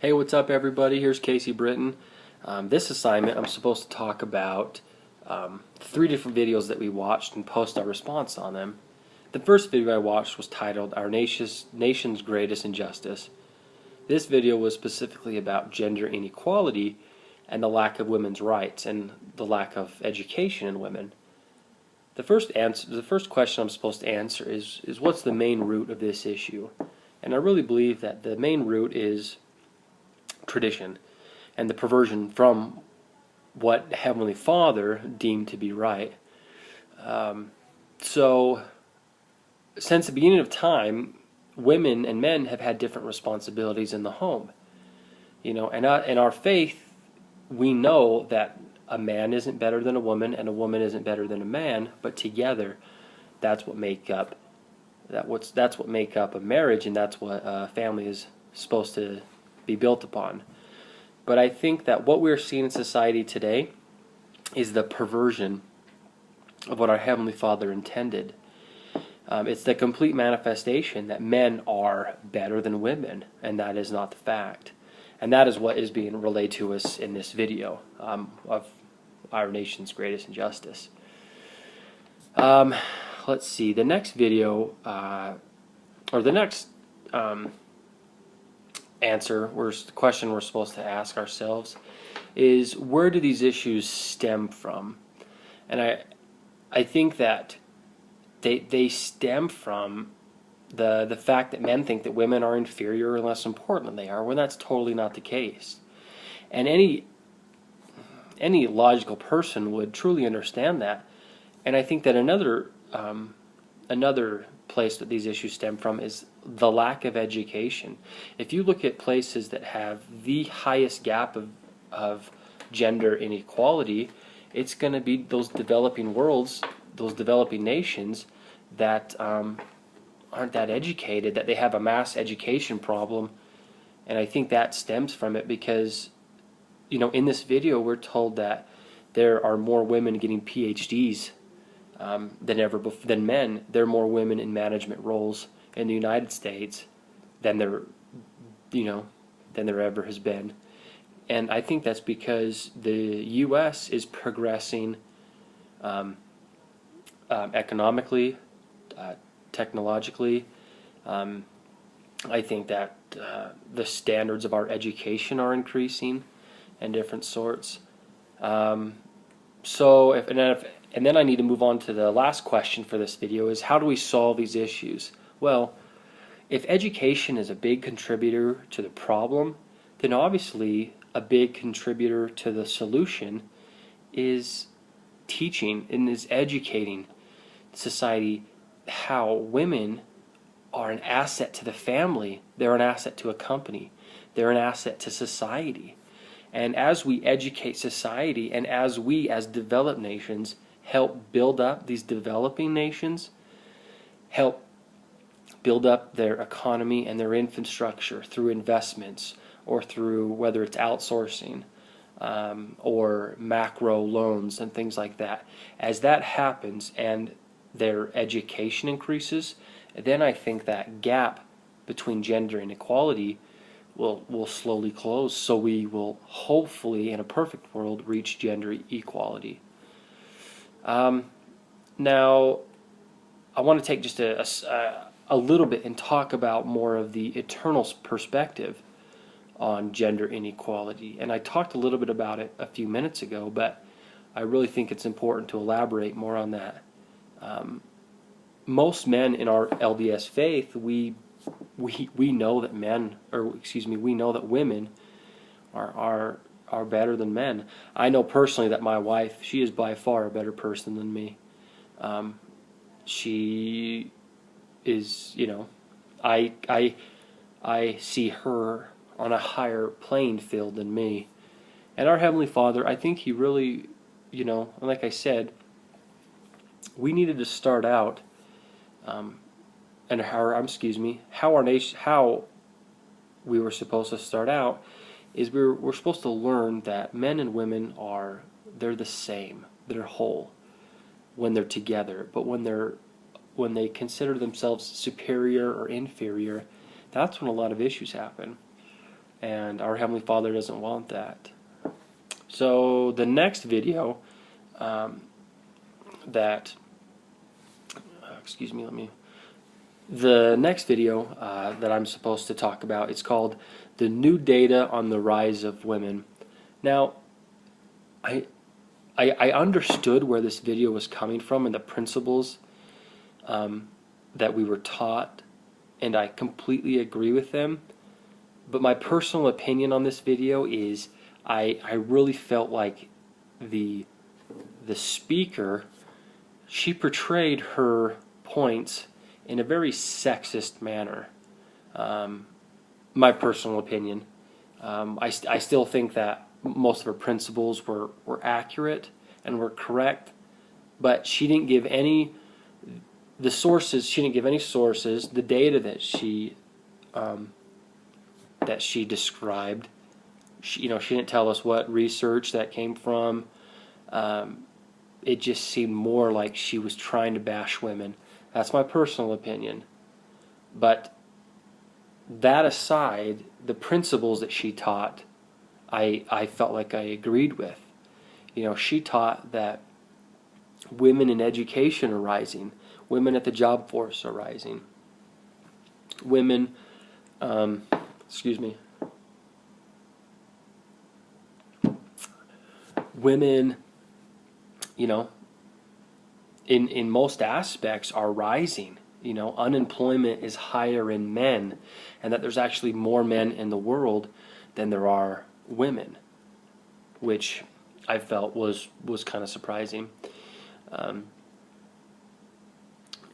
Hey, what's up, everybody? Here's Casey Britton. This assignment, I'm supposed to talk about 3 different videos that we watched and post our response on them. The first video I watched was titled Our Nation's Greatest Injustice. This video was specifically about gender inequality and the lack of women's rights and the lack of education in women. The first question I'm supposed to answer is what's the main root of this issue? And I really believe that the main root is tradition and the perversion from what Heavenly Father deemed to be right. So, since the beginning of time, women and men have had different responsibilities in the home. And in our faith, we know that a man isn't better than a woman, and a woman isn't better than a man. But together, that's what make up a marriage, and that's what a family is supposed to be built upon. But I think that what we're seeing in society today is the perversion of what our Heavenly Father intended. It's the complete manifestation that men are better than women, and that is not the fact. And that is what is being relayed to us in this video of our nation's greatest injustice. Let's see, the next video, or the next question we're supposed to ask ourselves is, where do these issues stem from? And I think that they stem from the fact that men think that women are inferior and less important than they are, when that's totally not the case. And any logical person would truly understand that. And I think that another place that these issues stem from is the lack of education. If you look at places that have the highest gap of gender inequality, it's going to be those developing worlds, those developing nations that aren't that educated, that they have a mass education problem. And I think that stems from it because, in this video we're told that there are more women getting PhDs than men. There are more women in management roles in the United States than there ever has been. And I think that's because the U.S. is progressing economically, technologically. I think that the standards of our education are increasing and different sorts. And then I need to move on to the last question for this video, is how do we solve these issues? Well, if education is a big contributor to the problem, then obviously a big contributor to the solution is teaching and is educating society how women are an asset to the family, they're an asset to a company, they're an asset to society. And as we educate society, and as we as developed nations help build up these developing nations, help build up their economy and their infrastructure through investments, or through whether it's outsourcing or macro loans and things like that. As that happens and their education increases, then I think that gap between gender inequality will slowly close, so we will hopefully, in a perfect world, reach gender equality. Now, I want to take just a little bit and talk about more of the eternal perspective on gender inequality. And I talked a little bit about it a few minutes ago, but I really think it's important to elaborate more on that. Most men in our LDS faith, we know that we know that women are better than men. I know personally that my wife, she is by far a better person than me. She is, I see her on a higher playing field than me. And our Heavenly Father, I think He really, like I said, we needed to start out, how we were supposed to start out is we're supposed to learn that men and women they're the same, they're whole when they're together. But when they consider themselves superior or inferior, that's when a lot of issues happen. and our Heavenly Father doesn't want that. So the next video the next video that I'm supposed to talk about, it's called "The New Data on the Rise of Women." Now, I understood where this video was coming from and the principles that we were taught, and I completely agree with them. But my personal opinion on this video is I really felt like the speaker, she portrayed her points in a very sexist manner. My personal opinion. I still think that most of her principles were accurate and were correct, but she didn't give any sources. The data that she described, she didn't tell us what research that came from. It just seemed more like she was trying to bash women. That's my personal opinion. But that aside, the principles that she taught, I felt like I agreed with. She taught that women in education are rising, women at the job force are rising, women, women, in most aspects are rising. Unemployment is higher in men, and that there's actually more men in the world than there are women, which I felt was kind of surprising.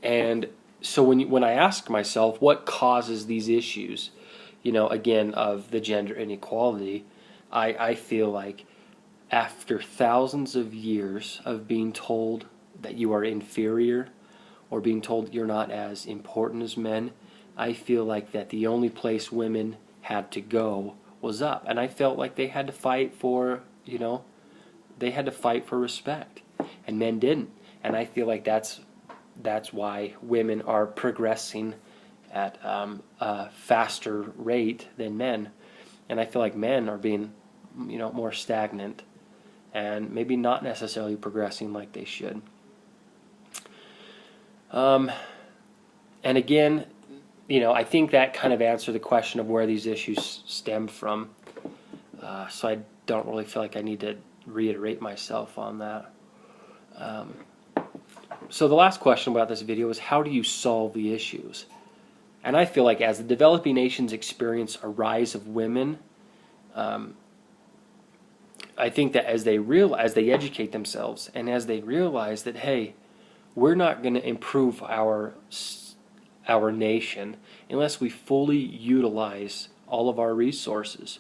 And so when I ask myself what causes these issues, again, of the gender inequality, I feel like after thousands of years of being told that you are inferior or being told you're not as important as men, I feel like that the only place women had to go was up. And I felt like they had to fight for, respect. And men didn't. And I feel like that's why women are progressing at a faster rate than men. And I feel like men are being, more stagnant and maybe not necessarily progressing like they should. And again, I think that kind of answered the question of where these issues stem from. So I don't really feel like I need to reiterate myself on that. So the last question about this video is, how do you solve the issues? And I feel like as the developing nations experience a rise of women, I think that as they educate themselves and as they realize that, hey, we're not going to improve our nation unless we fully utilize all of our resources.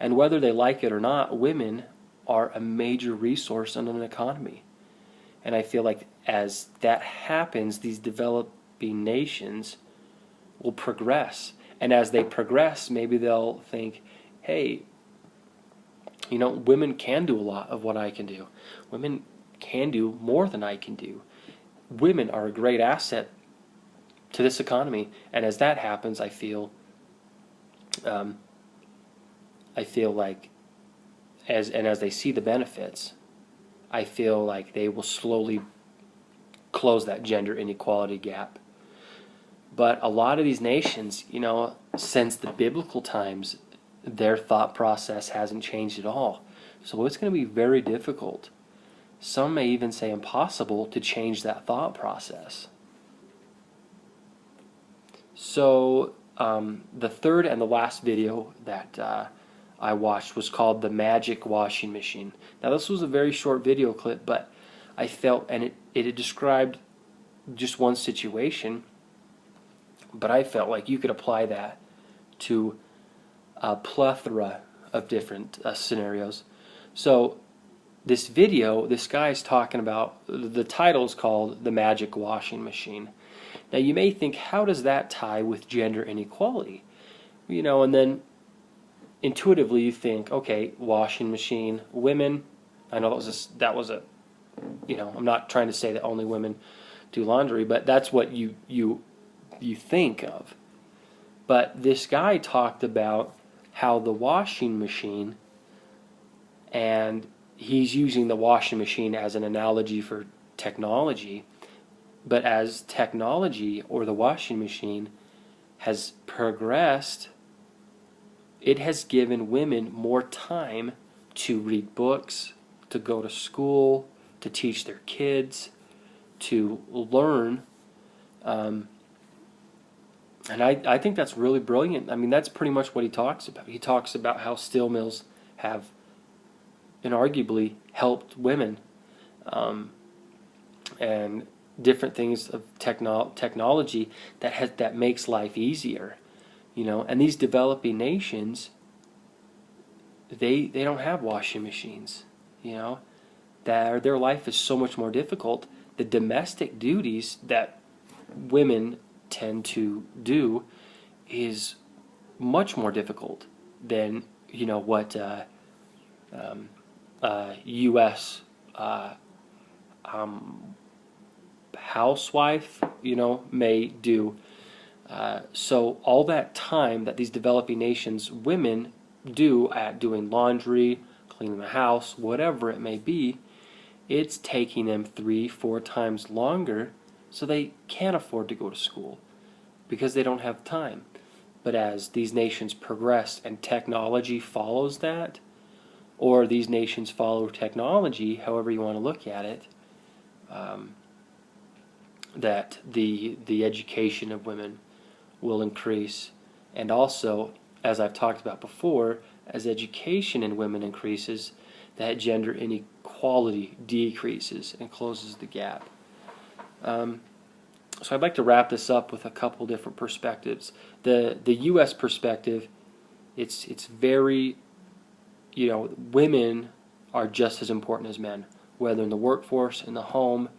And whether they like it or not, women are a major resource in an economy. And I feel like as that happens, these developing nations will progress. And as they progress, maybe they'll think, hey, women can do a lot of what I can do. Women can do more than I can do. Women are a great asset to this economy. And as that happens, I feel like as they see the benefits, I feel like they will slowly close that gender inequality gap. But a lot of these nations, since the biblical times, their thought process hasn't changed at all. So it's going to be very difficult. Some may even say impossible to change that thought process. So the third and the last video that I watched was called "The Magic Washing Machine." Now this was a very short video clip, but I felt, and it described just one situation, but I felt like you could apply that to a plethora of different scenarios. So this video, this guy's talking about, the title is called "The Magic Washing Machine." Now you may think, how does that tie with gender inequality? And then intuitively you think, okay, washing machine, women. I know that was a I'm not trying to say that only women do laundry, but that's what you think of. But this guy talked about how the washing machine, and he's using the washing machine as an analogy for technology, but as technology or the washing machine has progressed, it has given women more time to read books, to go to school, to teach their kids, to learn. And I think that's really brilliant. I mean, that's pretty much what he talks about. He talks about how steel mills have inarguably helped women, and different things of technology that makes life easier. And these developing nations, they don't have washing machines. Their life is so much more difficult. The domestic duties that women tend to do is much more difficult than what U.S. Housewife may do. So all that time that these developing nations women do at doing laundry, cleaning the house, whatever it may be, it's taking them 3-4 times longer, so they can't afford to go to school because they don't have time. But as these nations progress and technology follows that, or these nations follow technology, however you want to look at it, that the education of women will increase. And also, as I've talked about before, as education in women increases, that gender inequality decreases and closes the gap. So I'd like to wrap this up with a couple different perspectives. The U.S. perspective, it's very, women are just as important as men, whether in the workforce, in the home.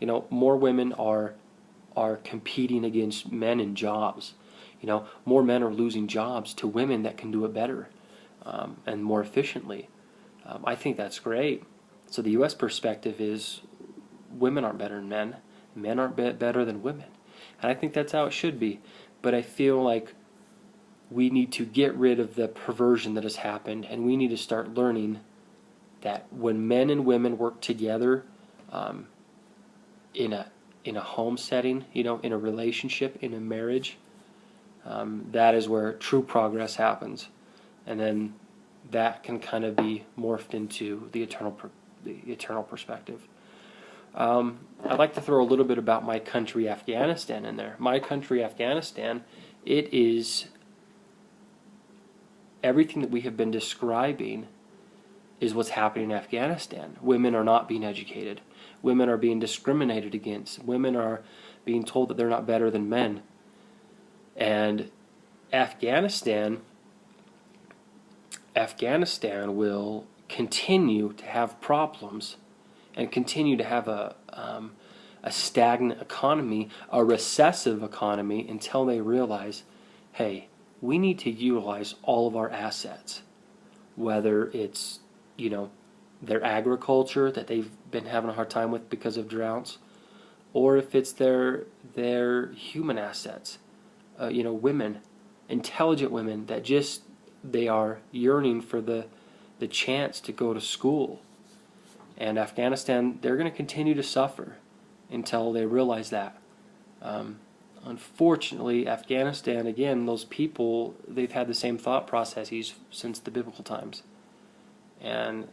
More women are competing against men in jobs. More men are losing jobs to women that can do it better and more efficiently. I think that's great. So the U.S. perspective is women aren't better than men. Men aren't better than women. And I think that's how it should be. But I feel like we need to get rid of the perversion that has happened, and we need to start learning that when men and women work together in a home setting, in a relationship, in a marriage, that is where true progress happens. And then that can kind of be morphed into the eternal perspective. I'd like to throw a little bit about my country, Afghanistan, in there. My country, Afghanistan, it is everything that we have been describing is what's happening in Afghanistan. Women are not being educated. Women are being discriminated against. Women are being told that they're not better than men. And Afghanistan will continue to have problems and continue to have a stagnant economy, a recessive economy, until they realize, hey, we need to utilize all of our assets, whether it's their agriculture that they've been having a hard time with because of droughts, or if it's their human assets, women, intelligent women that they are yearning for the chance to go to school. And Afghanistan, they're going to continue to suffer until they realize that. Unfortunately, Afghanistan, again, those people, they've had the same thought processes since the biblical times. And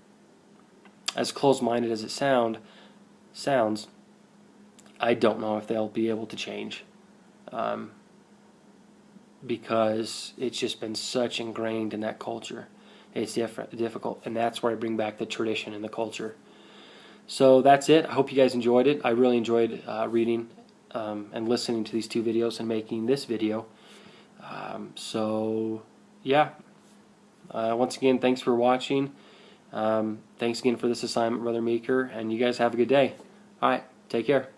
as closed-minded as it sounds, I don't know if they'll be able to change. Because it's just been such ingrained in that culture. It's difficult, and that's where I bring back the tradition and the culture. So that's it. I hope you guys enjoyed it. I really enjoyed reading and listening to these two videos and making this video. So yeah, once again, thanks for watching. Thanks again for this assignment, Brother Meeker, and you guys have a good day. All right, take care.